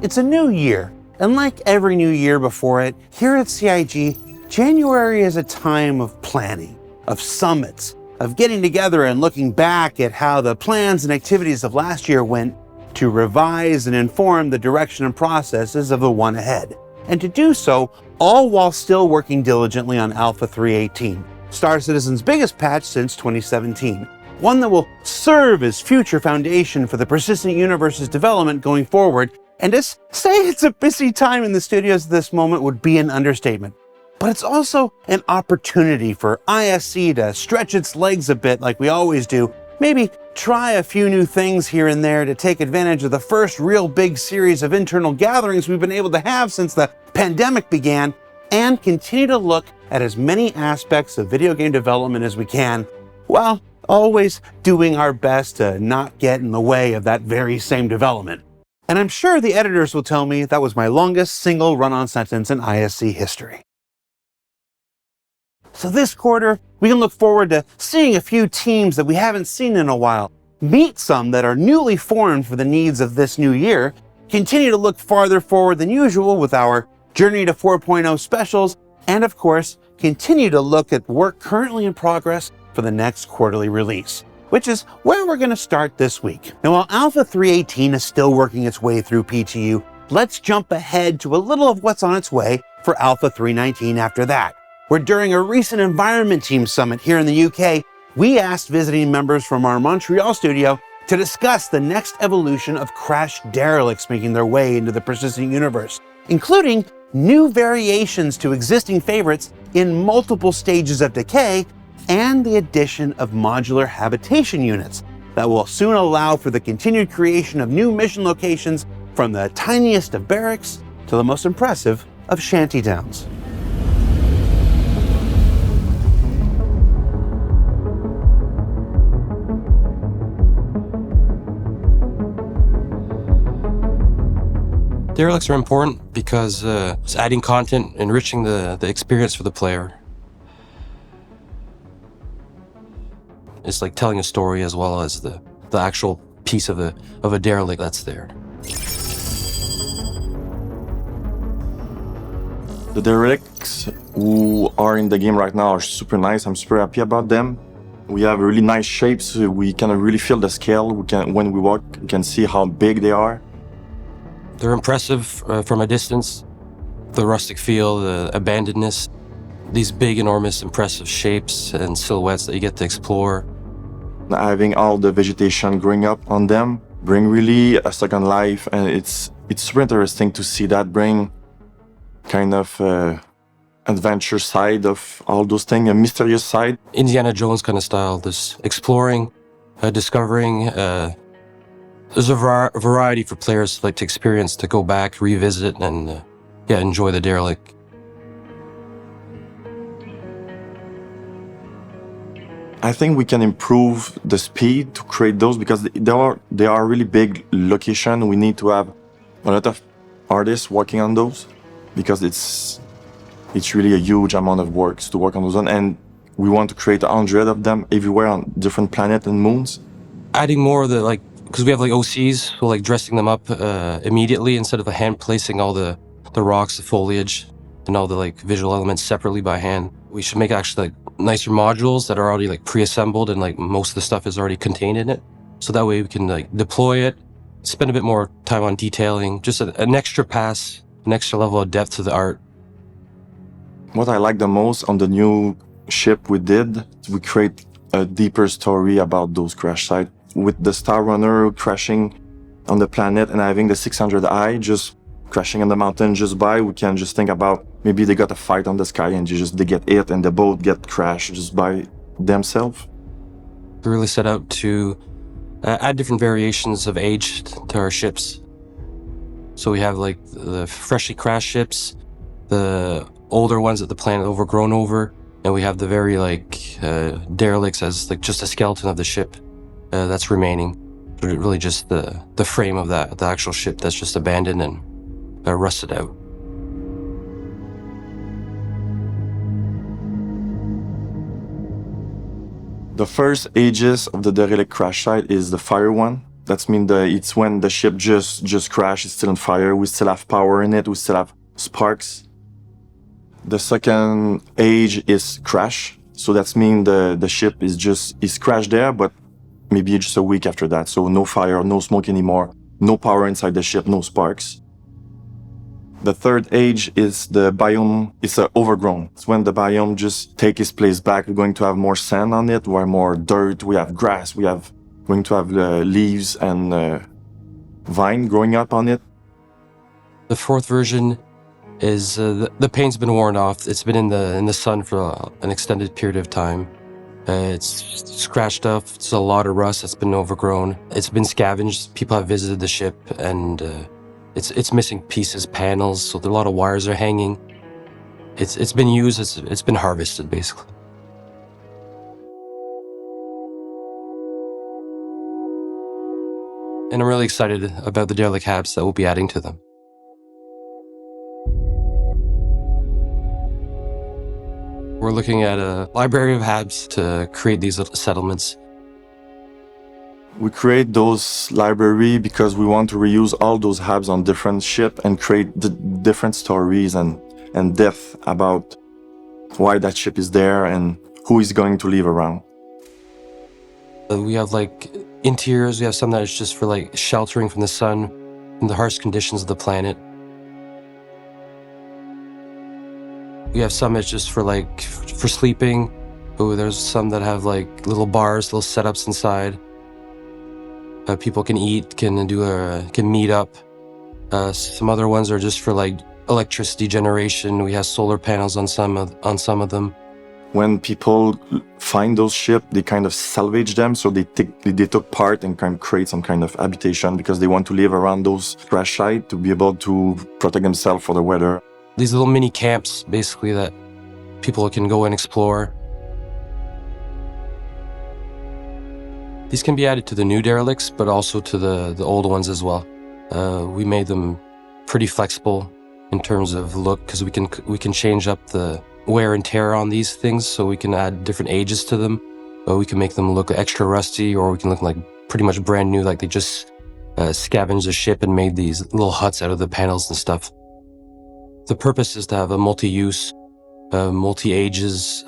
It's a new year, and like every new year before it, here at CIG, January is a time of planning, of summits, of getting together and looking back at how the plans and activities of last year went to revise and inform the direction and processes of the one ahead. And to do so, all while still working diligently on Alpha 318, Star Citizen's biggest patch since 2017. One that will serve as future foundation for the persistent universe's development going forward. And to say it's a busy time in the studios at this moment would be an understatement. But it's also an opportunity for ISC to stretch its legs a bit like we always do, maybe try a few new things here and there to take advantage of the first real big series of internal gatherings we've been able to have since the pandemic began, and continue to look at as many aspects of video game development as we can, while always doing our best to not get in the way of that very same development. And I'm sure the editors will tell me that was my longest single run-on sentence in ISC history. So this quarter, we can look forward to seeing a few teams that we haven't seen in a while, meet some that are newly formed for the needs of this new year, continue to look farther forward than usual with our Journey to 4.0 specials, and of course, continue to look at work currently in progress for the next quarterly release, which is where we're going to start this week. Now, while Alpha 318 is still working its way through PTU, let's jump ahead to a little of what's on its way for Alpha 319 after that, where during a recent Environment Team Summit here in the UK, we asked visiting members from our Montreal studio to discuss the next evolution of crashed derelicts making their way into the persistent universe, including new variations to existing favorites in multiple stages of decay, and the addition of modular habitation units that will soon allow for the continued creation of new mission locations from the tiniest of barracks to the most impressive of shantytowns. Derelicts are important because it's adding content, enriching the experience for the player. It's like telling a story as well as the actual piece of a derelict that's there. The derelicts who are in the game right now are super nice. I'm super happy about them. We have really nice shapes. We can really feel the scale. When we walk, we can see how big they are. They're impressive from a distance. The rustic feel, the abandonedness, these big, enormous, impressive shapes and silhouettes that you get to explore. Having all the vegetation growing up on them bring really a second life, and it's super interesting to see that bring kind of adventure side of all those things, a mysterious side. Indiana Jones kind of style, this exploring, discovering. There's a variety for players to experience, to go back, revisit, and enjoy the derelict. I think we can improve the speed to create those because they are really big location. We need to have a lot of artists working on those because it's really a huge amount of work to work on those ones, and we want to create 100 of them everywhere on different planets and moons. Adding more of the because we have OCs, so dressing them up immediately instead of hand placing all the rocks, the foliage, and all the visual elements separately by hand. We should make actually nicer modules that are already pre-assembled and most of the stuff is already contained in it. So that way we can deploy it, spend a bit more time on detailing, just an extra pass, an extra level of depth to the art. What I like the most on the new ship we did, we create a deeper story about those crash sites. With the Star Runner crashing on the planet and having the 600i just crashing on the mountain just by, we can just think about maybe they got a fight on the sky and they get hit and the boat get crashed just by themselves. We really set out to add different variations of age to our ships. So we have the freshly crashed ships, the older ones that the planet overgrown over, and we have the very derelicts as just a skeleton of the ship that's remaining. Really just the frame of the actual ship that's just abandoned and rusted out. The first ages of the derelict crash site is the fire one. That's mean it's when the ship just crashed, it's still on fire, we still have power in it, we still have sparks. The second age is crash. So that's mean the ship is crashed there, but maybe just a week after that. So no fire, no smoke anymore, no power inside the ship, no sparks. The third age is the biome, it's overgrown. It's when the biome just take its place back. We're going to have more sand on it, we have more dirt, we have grass, going to have leaves and vine growing up on it. The fourth version is the paint's been worn off. It's been in the sun for an extended period of time. It's scratched up. It's a lot of rust. It's been overgrown. It's been scavenged. People have visited the ship, and it's missing pieces, panels. So a lot of wires are hanging. It's been used. It's been harvested, basically. And I'm really excited about the derelict habs that we'll be adding to them. We're looking at a library of habs to create these little settlements. We create those library because we want to reuse all those habs on different ship and create different stories and depth about why that ship is there and who is going to live around. We have like interiors. We have some that is just for like sheltering from the sun and the harsh conditions of the planet. We have some that's just for like for sleeping. Oh, there's some that have like little bars, little setups inside. People can eat, can meet up. Some other ones are just for like electricity generation. We have solar panels on some of them. When people find those ships, they kind of salvage them, so they took part and kind of create some kind of habitation because they want to live around those crash sites to be able to protect themselves for the weather. These little mini camps, basically, that people can go and explore. These can be added to the new derelicts, but also to the old ones as well. We made them pretty flexible in terms of look, because we can change up the wear and tear on these things, so we can add different ages to them. We can make them look extra rusty, or we can look like pretty much brand new, like they just scavenged the ship and made these little huts out of the panels and stuff. The purpose is to have a multi-use, multi-ages,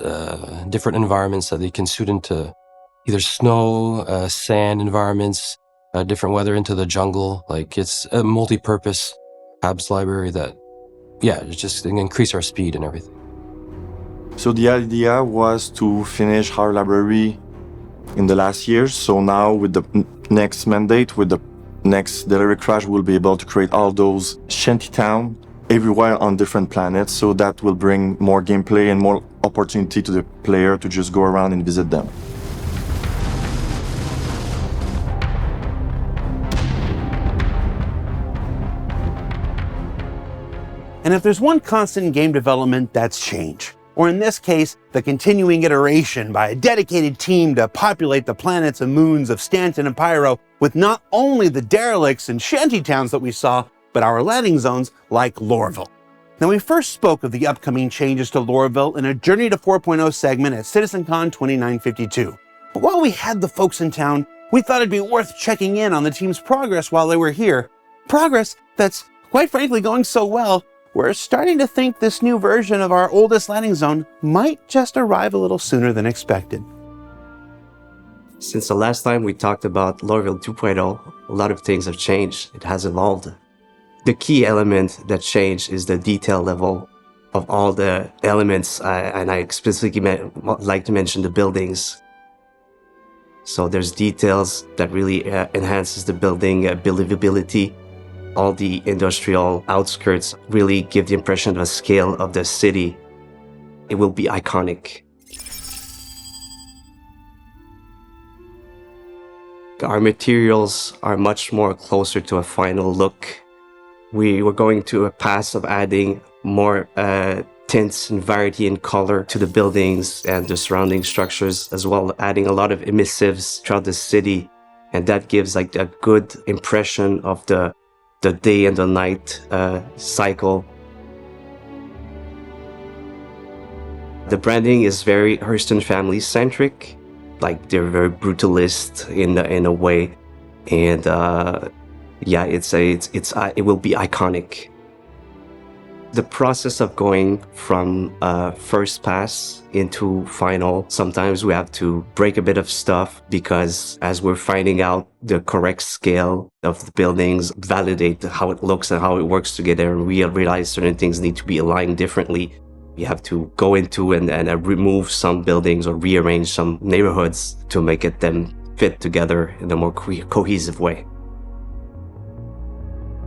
different environments that they can suit into either snow, sand environments, different weather into the jungle. Like it's a multi-purpose habs library that, yeah, it's just increase our speed and everything. So the idea was to finish our library in the last years. So now with the next mandate, with the next derelict crash, we'll be able to create all those shantytowns everywhere on different planets. So that will bring more gameplay and more opportunity to the player to just go around and visit them. And if there's one constant in game development, that's change. Or in this case, the continuing iteration by a dedicated team to populate the planets and moons of Stanton and Pyro with not only the derelicts and shantytowns that we saw, but our landing zones like Lorville. Now, we first spoke of the upcoming changes to Lorville in a Journey to 4.0 segment at CitizenCon 2952. But while we had the folks in town, we thought it'd be worth checking in on the team's progress while they were here. Progress that's, quite frankly, going so well, we're starting to think this new version of our oldest landing zone might just arrive a little sooner than expected. Since the last time we talked about Lorville 2.0, a lot of things have changed. It has evolved. The key element that changed is the detail level of all the elements, and I specifically like to mention the buildings. So there's details that really enhances the building believability. All the industrial outskirts really give the impression of a scale of the city. It will be iconic. Our materials are much more closer to a final look. We were going to a path of adding more tints and variety in color to the buildings and the surrounding structures, as well as adding a lot of emissives throughout the city. And that gives like a good impression of the day and the night cycle. The branding is very Hurston family centric, like they're very brutalist in a way. And yeah, it will be iconic. The process of going from first pass into final, sometimes we have to break a bit of stuff because as we're finding out the correct scale of the buildings, validate how it looks and how it works together, and we realize certain things need to be aligned differently. You have to go into and remove some buildings or rearrange some neighborhoods to make them fit together in a more cohesive way.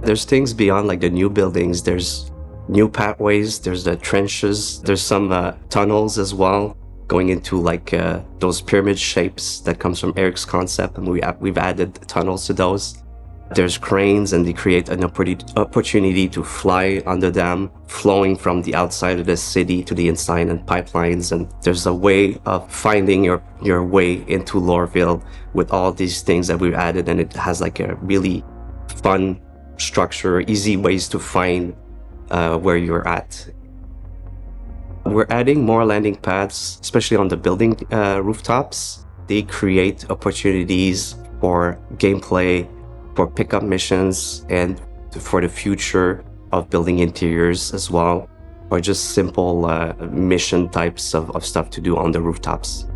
There's things beyond like the new buildings. There's new pathways, there's the trenches, there's some tunnels as well, going into like those pyramid shapes that comes from Eric's concept, and we've added tunnels to those. There's cranes, and they create an opportunity to fly under them, flowing from the outside of the city to the inside, and pipelines. And there's a way of finding your way into Lorville with all these things that we've added, and it has like a really fun structure, easy ways to find where you're at. We're adding more landing pads, especially on the building rooftops. They create opportunities for gameplay, for pickup missions, and for the future of building interiors as well, or just simple mission types of stuff to do on the rooftops.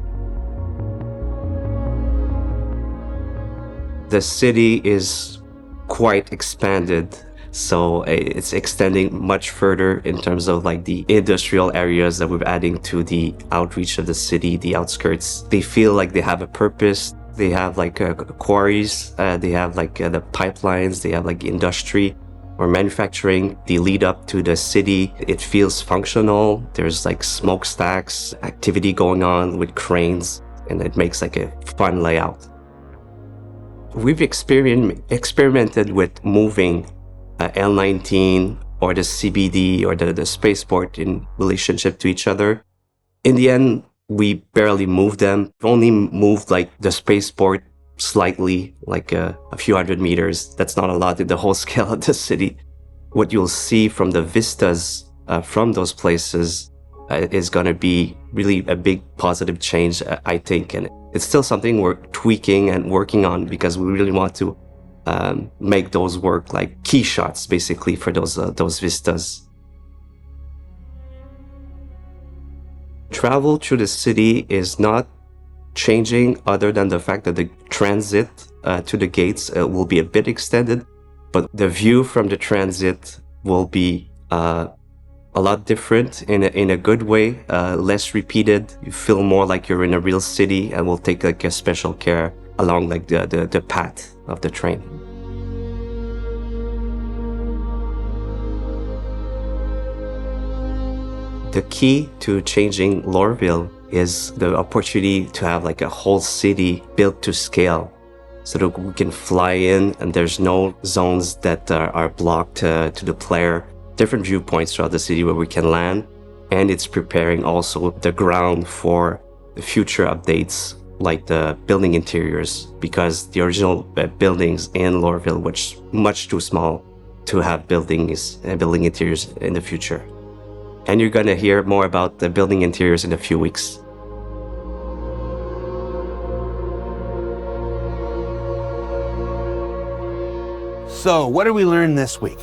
The city is quite expanded, so it's extending much further in terms of like the industrial areas that we're adding to the outreach of the city, the outskirts. They feel like they have a purpose. They have like quarries, they have like the pipelines, they have like industry or manufacturing. They lead up to the city. It feels functional. There's like smokestacks, activity going on with cranes, and it makes like a fun layout. We've experimented with moving L19 or the CBD or the spaceport in relationship to each other. In the end, we barely moved them. We only moved like the spaceport slightly, like a few hundred meters. That's not a lot in the whole scale of the city. What you'll see from the vistas from those places is going to be really a big positive change, I think. And it's still something we're tweaking and working on because we really want to make those work like key shots, basically, for those vistas. Travel through the city is not changing other than the fact that the transit to the gates will be a bit extended, but the view from the transit will be a lot different in a good way, less repeated. You feel more like you're in a real city, and we'll take like a special care along like the path of the train. The key to changing Lorville is the opportunity to have like a whole city built to scale, so that we can fly in and there's no zones that are blocked to the player. Different viewpoints throughout the city where we can land, and it's preparing also the ground for the future updates like the building interiors, because the original buildings in Lorville were much too small to have building interiors in the future. And you're going to hear more about the building interiors in a few weeks. So, what did we learn this week?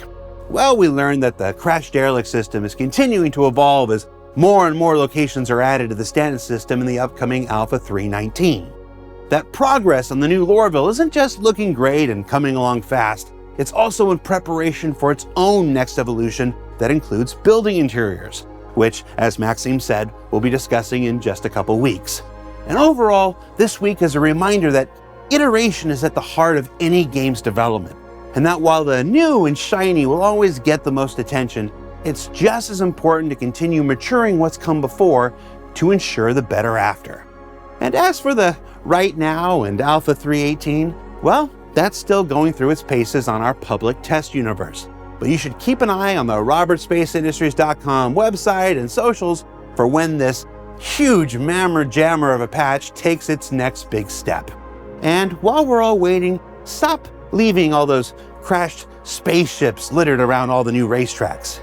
Well, we learned that the crash derelict system is continuing to evolve as more and more locations are added to the standard system in the upcoming Alpha 3.19. That progress on the new Lorville isn't just looking great and coming along fast, it's also in preparation for its own next evolution that includes building interiors, which, as Maxime said, we'll be discussing in just a couple weeks. And overall, this week is a reminder that iteration is at the heart of any game's development, and that while the new and shiny will always get the most attention, it's just as important to continue maturing what's come before to ensure the better after. And as for the right now and Alpha 3.18, well, that's still going through its paces on our public test universe. But you should keep an eye on the robertSpaceIndustries.com website and socials for when this huge mammer jammer of a patch takes its next big step. And while we're all waiting, stop leaving all those crashed spaceships littered around all the new racetracks.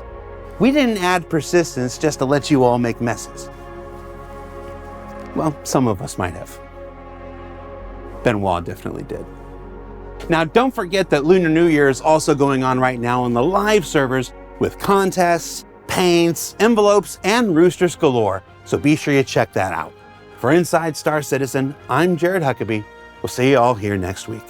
We didn't add persistence just to let you all make messes. Well, some of us might have. Benoit definitely did. Now, don't forget that Lunar New Year is also going on right now on the live servers with contests, paints, envelopes, and roosters galore. So be sure you check that out. For Inside Star Citizen, I'm Jared Huckabee. We'll see you all here next week.